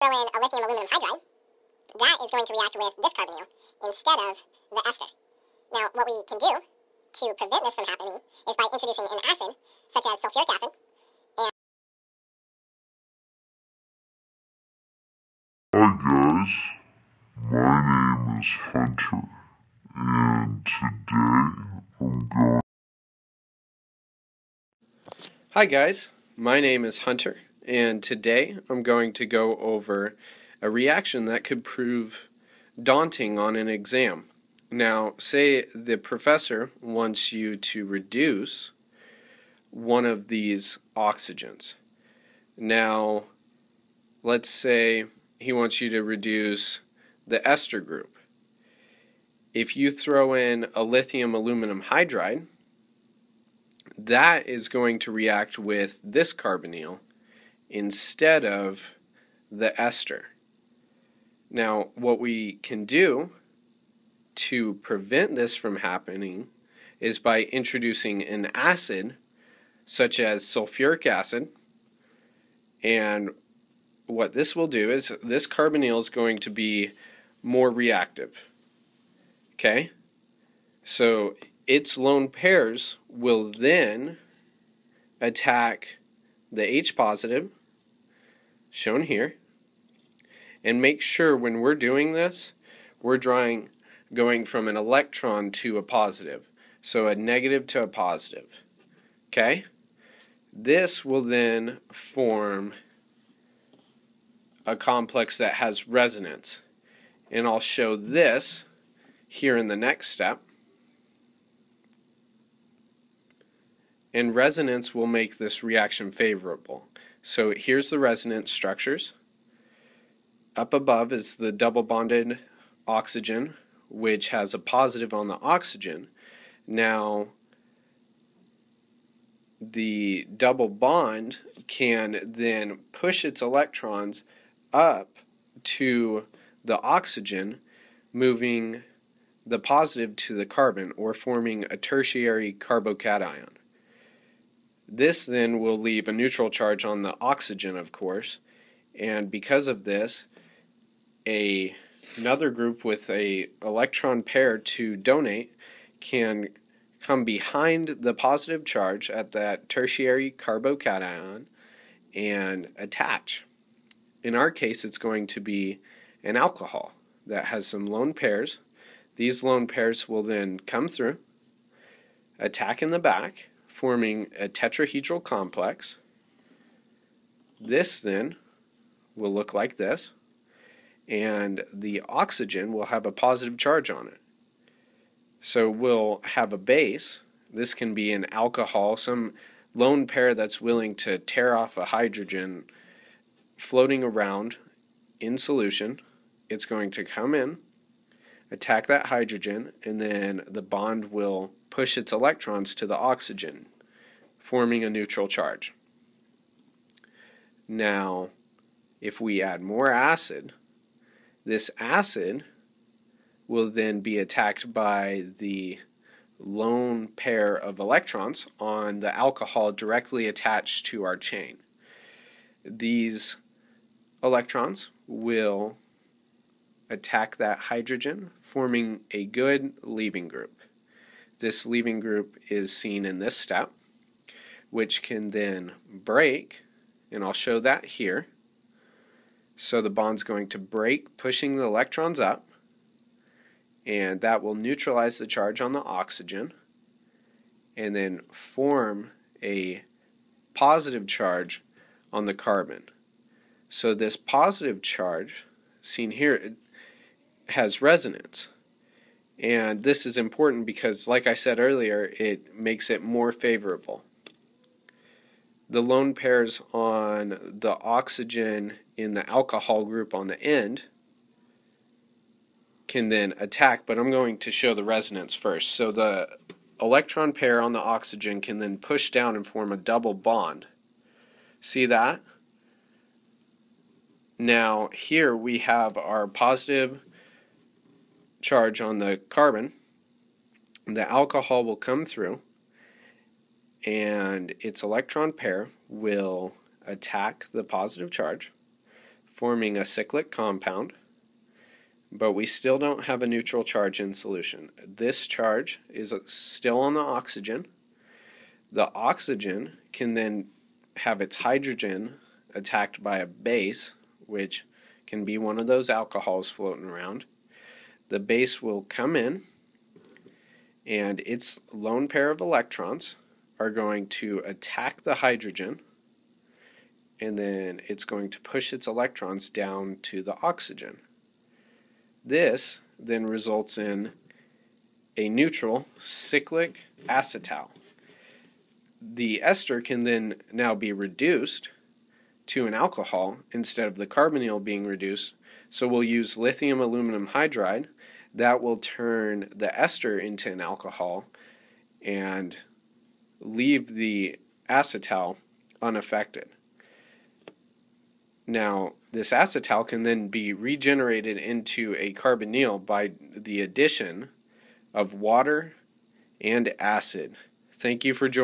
throw in a lithium aluminum hydride, that is going to react with this carbonyl instead of the ester. Now, what we can do to prevent this from happening is by introducing an acid, such as sulfuric acid. Hi guys, my name is Hunter, and today I'm going... Hi guys, my name is Hunter, and today I'm going to go over a reaction that could prove daunting on an exam. Now, say the professor wants you to reduce one of these oxygens. Now, let's say he wants you to reduce the ester group. If you throw in a lithium aluminum hydride, that is going to react with this carbonyl instead of the ester. Now, what we can do to prevent this from happening is by introducing an acid such as sulfuric acid, and what this will do is this carbonyl is going to be more reactive. Okay? So its lone pairs will then attack the H positive, shown here, and make sure when we're doing this, we're going from an electron to a positive, so a negative to a positive. Okay? This will then form a complex that has resonance, and I'll show this here in the next step. And resonance will make this reaction favorable. So here's the resonance structures. Up above is the double bonded oxygen, which has a positive on the oxygen. Now, the double bond can then push its electrons up to the oxygen, moving the positive to the carbon, or forming a tertiary carbocation. This then will leave a neutral charge on the oxygen, of course, and because of this, another group with an electron pair to donate can come behind the positive charge at that tertiary carbocation and attach. In our case, it's going to be an alcohol that has some lone pairs. These lone pairs will then come through, attack in the back, forming a tetrahedral complex. This then will look like this, and the oxygen will have a positive charge on it. So we'll have a base. This can be an alcohol, some lone pair that's willing to tear off a hydrogen floating around in solution. It's going to come in, attack that hydrogen, and then the bond will push its electrons to the oxygen, forming a neutral charge. Now, if we add more acid, this acid will then be attacked by the lone pair of electrons on the alcohol directly attached to our chain. These electrons will attack that hydrogen, forming a good leaving group. This leaving group is seen in this step, which can then break, and I'll show that here. So the bond's going to break, pushing the electrons up, and that will neutralize the charge on the oxygen, and then form a positive charge on the carbon. So this positive charge, seen here, has resonance. And this is important because, like I said earlier, it makes it more favorable. The lone pairs on the oxygen in the alcohol group on the end can then attack, but I'm going to show the resonance first. So the electron pair on the oxygen can then push down and form a double bond. See that? Now here we have our positive charge on the carbon. The alcohol will come through, and its electron pair will attack the positive charge, forming a cyclic compound, but we still don't have a neutral charge in solution. This charge is still on the oxygen. The oxygen can then have its hydrogen attacked by a base, which can be one of those alcohols floating around. The base will come in, and its lone pair of electrons are going to attack the hydrogen, and then it's going to push its electrons down to the oxygen. This then results in a neutral cyclic acetal. The ester can then now be reduced to an alcohol instead of the carbonyl being reduced, so we'll use lithium aluminum hydride. That will turn the ester into an alcohol and leave the acetal unaffected. Now, this acetal can then be regenerated into a carbonyl by the addition of water and acid. Thank you for joining.